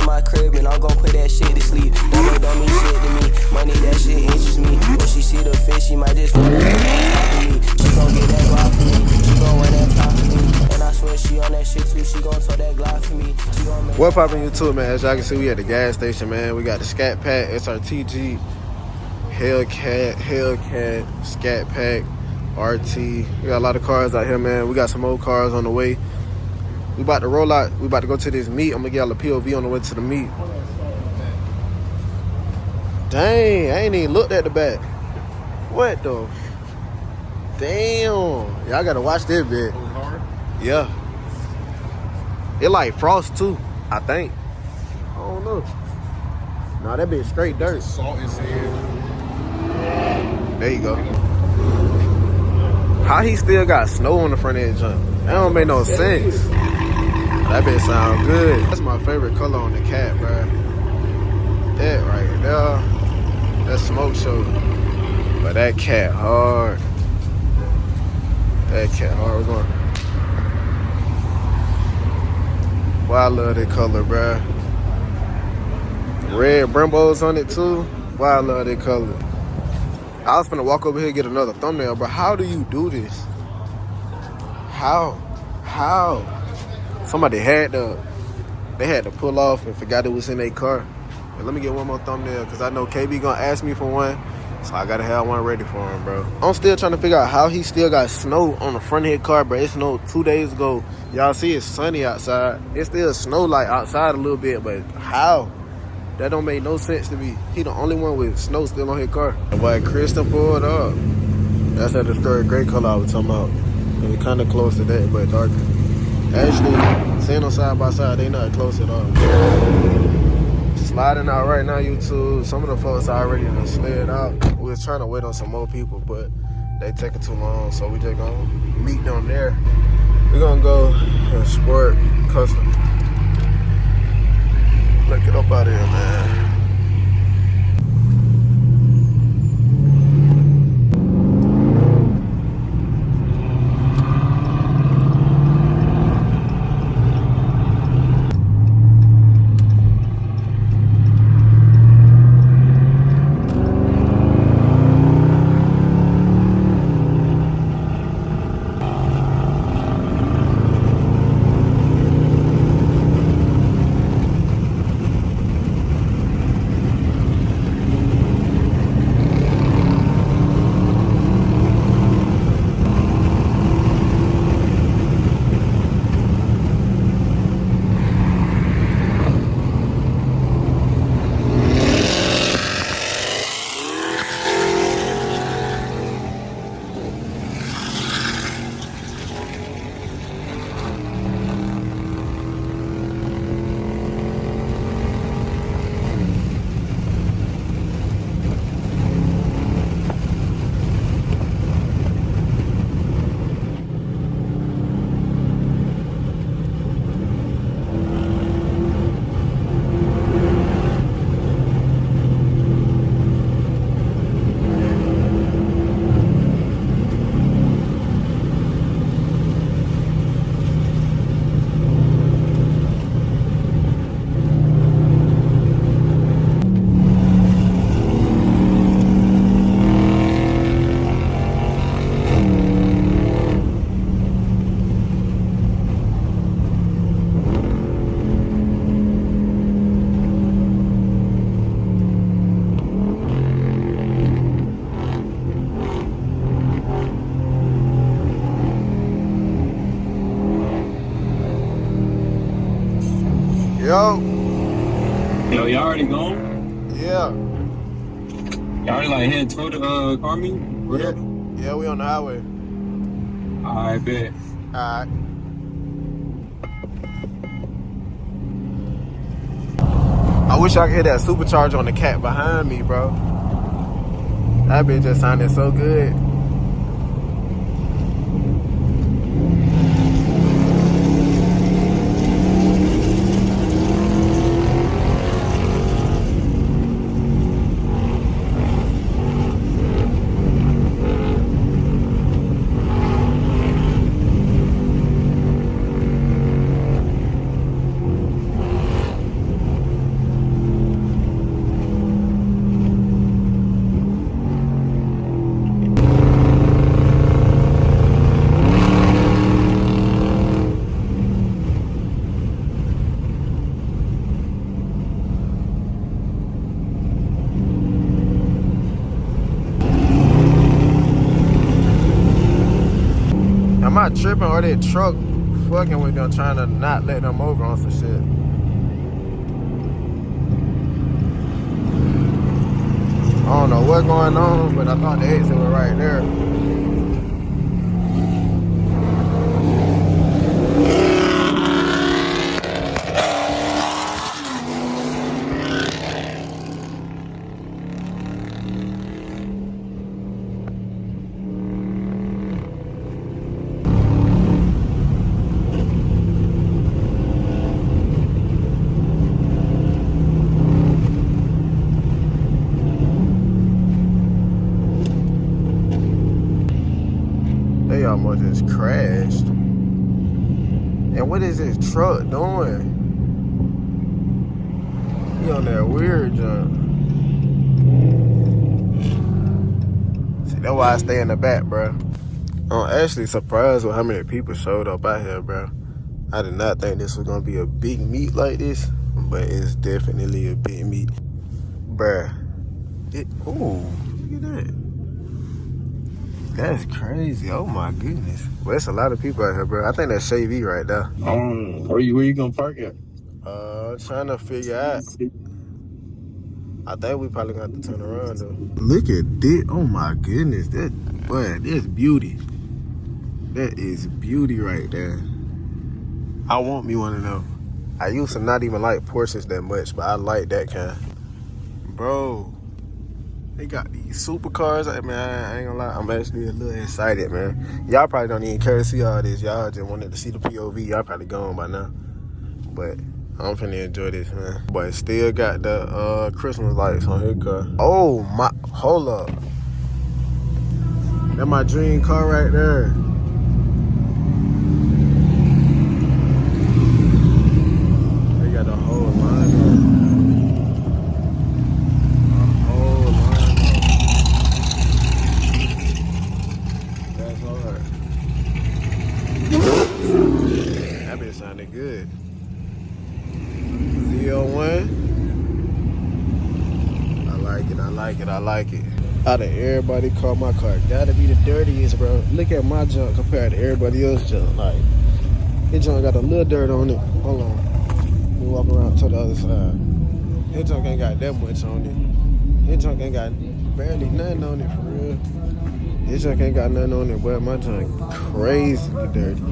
to my crib and I'm gon' put that shit to sleep. That don't mean shit to me. Money, that shit interests me. When she see the fish, she might just wanna get on top of me. She gon' get that Glock for me. She gon' run that top for me. And I swear she on that shit too. She gon' tow that Glock for me. She gon' make what poppin' YouTube, man? As y'all can see, we at the gas station, man. We got the Scat Pack, SRT, Hellcat, Scat Pack, RT. We got a lot of cars out here, man. We got some old cars on the way. We about to roll out. We about to go to this meet. I'm gonna get y'all a POV on the way to the meet. Dang, I ain't even looked at the back. What though? Damn. Y'all gotta watch this bit. Yeah. It like frost too, I think. I don't know. Nah, that bitch straight dirt. Salt in sand. There you go. How he still got snow on the front of his jump? That don't make no sense. That bitch sound good. That's my favorite color on the cat, bro. That right there. That smoke show. But that cat hard. That cat hard. We're going. Boy, I love that color, bro. Red Brembos on it too. Boy, I love that color. I was finna walk over here and get another thumbnail, bro. How do you do this? How? Somebody had to pull off and forgot it was in their car. But let me get one more thumbnail because I know KB gonna ask me for one. So I gotta have one ready for him, bro. I'm still trying to figure out how he still got snow on the front of his car, bro. It snowed 2 days ago. Y'all see it's sunny outside. It still snow like outside a little bit, but how? That don't make no sense to me. He the only one with snow still on his car. Boy, Kristen pulled up. That's that destroyed gray color I was talking about. And we kind of close to that, but darker. Actually, seeing them side by side, they not close at all. Sliding out right now, YouTube. Some of the folks already done slid out. We was trying to wait on some more people, but they taking too long, so we just gonna meet them there. We're gonna go sport custom. Look it up out here, man. Yo. Yo, y'all already gone? Yeah. Y'all already like heading toward the car meet? Yeah, we on the highway. I bet. Alright. I wish I could hear that supercharger on the cat behind me, bro. That bitch just sounded so good. I tripping or that truck fucking with them trying to not let them over on some shit? I don't know what's going on, but I thought the exit was right there. They almost just crashed. And what is this truck doing? He on that weird jump. See, that's why I stay in the back, bro. I'm actually surprised with how many people showed up out here, bro. I did not think this was gonna be a big meet like this, but it's definitely a big meet, bruh. Ooh, look at that. That's crazy. Oh my goodness. Well, it's a lot of people out here, bro. I think that's Shay V right there. Where you gonna park at? Trying to figure out. I think we probably gonna have to turn around though. Look at this. Oh my goodness. That's beauty. That is beauty right there. I want me one of them. I used to not even like Porsches that much, but I like that kind. Bro, they got these supercars. I ain't gonna lie, I'm actually a little excited, man. Y'all probably don't even care to see all this. Y'all just wanted to see the POV. Y'all probably gone by now. But I'm finna enjoy this, man. But still got the Christmas lights on his car. Oh my, hold up. That's my dream car right there. They got the whole line up. A whole line up. That's hard. That bitch sounded good. Z01. I like it. Out of everybody car, my car gotta be the dirtiest, bro. Look at my junk compared to everybody else's junk. Like, his junk got a little dirt on it. Hold on. Let me walk around to the other side. His junk ain't got that much on it. His junk ain't got barely nothing on it, for real. His junk ain't got nothing on it, but my junk crazy dirty.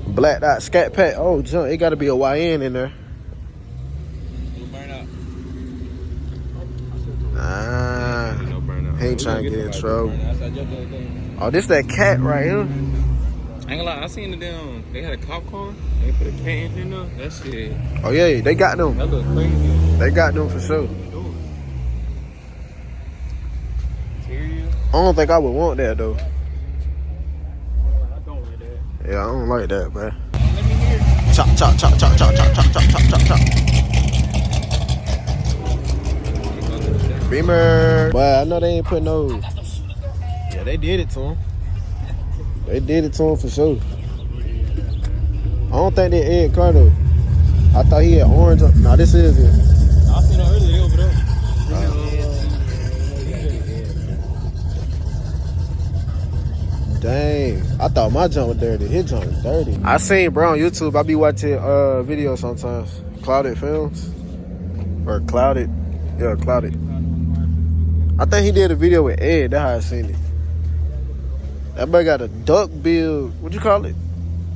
Blacked out Scat pack. Oh, junk, it gotta be a YN in there. He ain't trying to get in trouble. Oh, this that cat right here. I ain't gonna lie, I seen the damn. They had a cop car. They put a cat in there. That shit. Oh yeah, they got them. That look crazy. They got them for sure. Interior. I don't think I would want that though. I don't like that. Yeah, I don't like that, man. Let me hear. Chop, chop, chop, chop, chop, chop, chop, chop, chop, chop, chop. Beamer. But I know they ain't put no. Yeah, they did it to him. They did it to him for sure. I don't think they Ed Carter. I thought he had orange. Nah, this is it. I seen it earlier over there. Dang. I thought my junk was dirty. His junk was dirty. I seen bro on YouTube. I be watching videos sometimes. Clouded Films. Or Clouded. Yeah, Clouded. I think he did a video with Ed. That's how I seen it. That boy got a duck build. What you call it?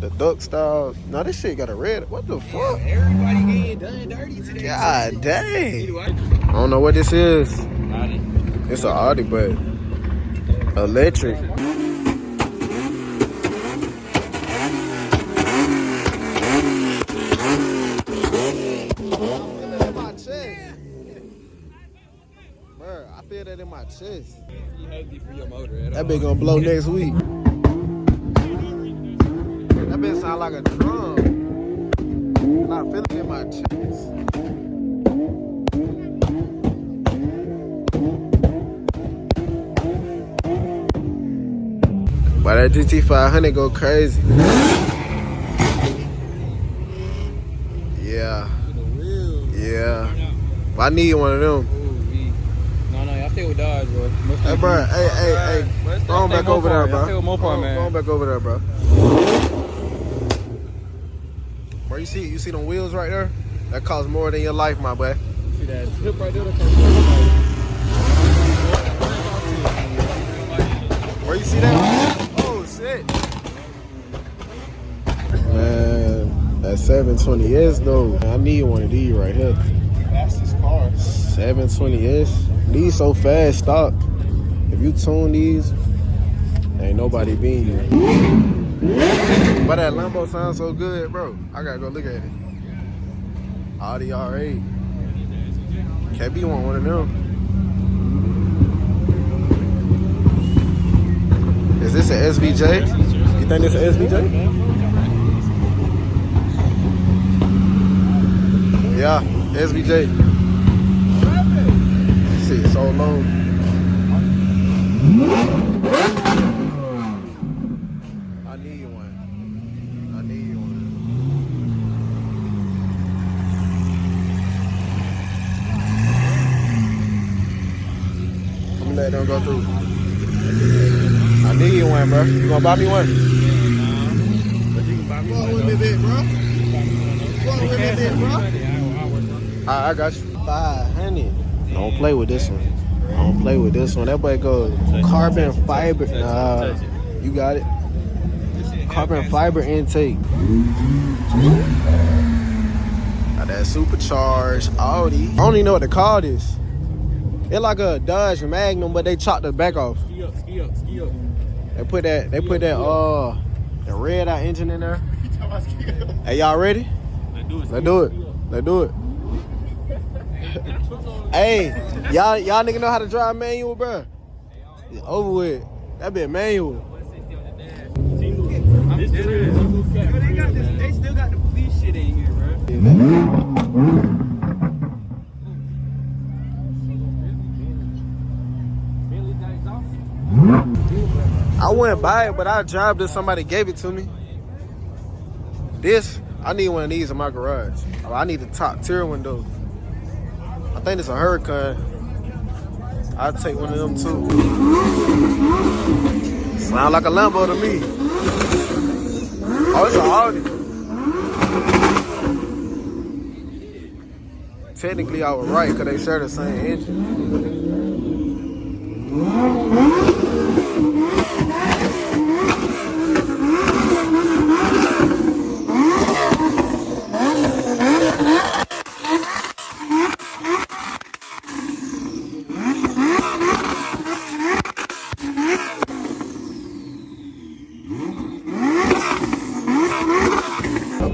The duck style. Now this shit got a red. What the fuck? Everybody getting done dirty today. God dang. I don't know what this is. Audi. It's an Audi, but electric. I feel that in my chest. You healthy for your motor at all. That bitch gonna blow next week. That bitch sound like a drum. And I feel it in my chest. Why that GT500 go crazy? Yeah. Yeah. I need one of them. I stay with Dodge, bro. Hey, bro. Hey. Go on back over there, bro. I stay with Mopar, man. Go on back over there, bro. Bro, you see them wheels right there? That costs more than your life, my boy. See that tip right there? Where you see that? Oh, shit. Man, that 720S though. I need one of these right here. Fastest car. 720S. These so fast, stop. If you tune these, ain't nobody beating you. But that Lambo sounds so good, bro. I gotta go look at it. Audi R8. KB want one of them. Is this an SVJ? You think this is an SVJ? Yeah, SVJ. Shit, so low. I need one. I need one. I'm gonna let them go through. I need one, bro. You gonna buy me one? But you can buy me one. With me, bit, bro. Fuck with me, bit, bro. I I got you. 500. Don't play with this one. Don't play with this one. That boy goes carbon fiber. Nah, you got it. Carbon fiber intake. Got that supercharged Audi. I don't even know what to call this. It's like a Dodge Magnum, but they chopped the back off. Ski up, ski up, ski up. They put that the red eye engine in there. Hey, y'all ready? Let's do it. Let's do it. Let's do it. Hey, y'all nigga know how to drive manual, bro? It's over with. That be manual. They still got the police shit in here, bro. I wouldn't buy it, but I drive this. Somebody gave it to me. This, I need one of these in my garage. I need the top tier one though. I think it's a Hellcat. I'll take one of them too. Sound like a Lambo to me. Oh, it's an Audi. Technically, I was right because they share the same engine.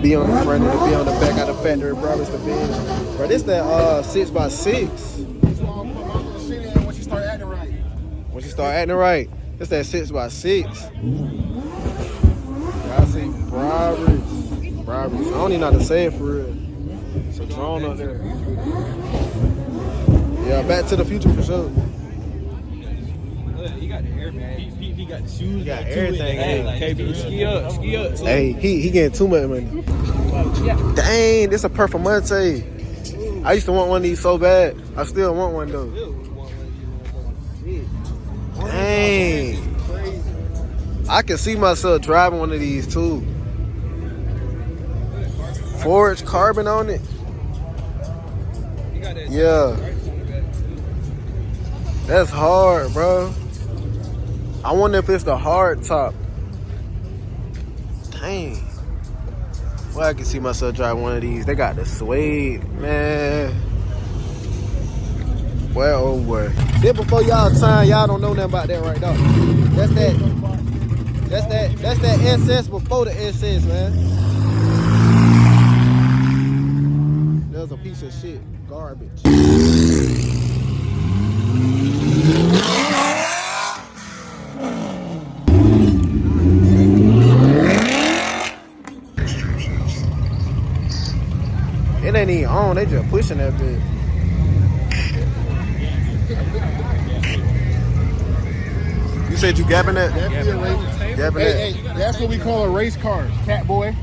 Be on the front and be on the back of the factory, bro. It's the bench. Bro, this that 6x6. Once you start acting right. Once you start acting right, it's that 6x6. I see robberies. I don't even know how to say it for real. It's a drone up there. Yeah, Back to the Future for sure. He got the airbag. He got the shoes. He got everything. KB, ski up, ski up. Hey, he getting too much money. Dang, this a Performante. I used to want one of these so bad. I still want one though. Dang. I can see myself driving one of these too. Forged carbon on it. Yeah. That's hard, bro. I wonder if it's the hard top. Dang. Well, I can see myself driving one of these. They got the suede, man. Well, oh boy. Then before y'all time, y'all don't know nothing about that right now. That's that SS before the SS, man. That was a piece of shit. Garbage. It ain't even on, they just pushing that bitch. You said you gapping that? Gapping that. Hey, that's what we call a race car, cat boy.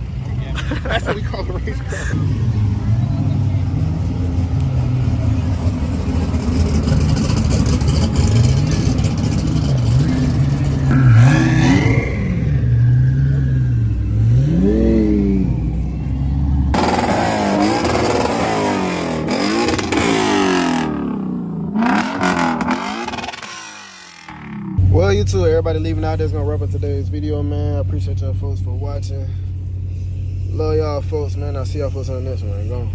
That's what we call a race car. to it. Everybody leaving out there's gonna wrap up today's video, man. I appreciate y'all folks for watching. Love y'all folks, man. I'll see y'all folks on the next one. Go.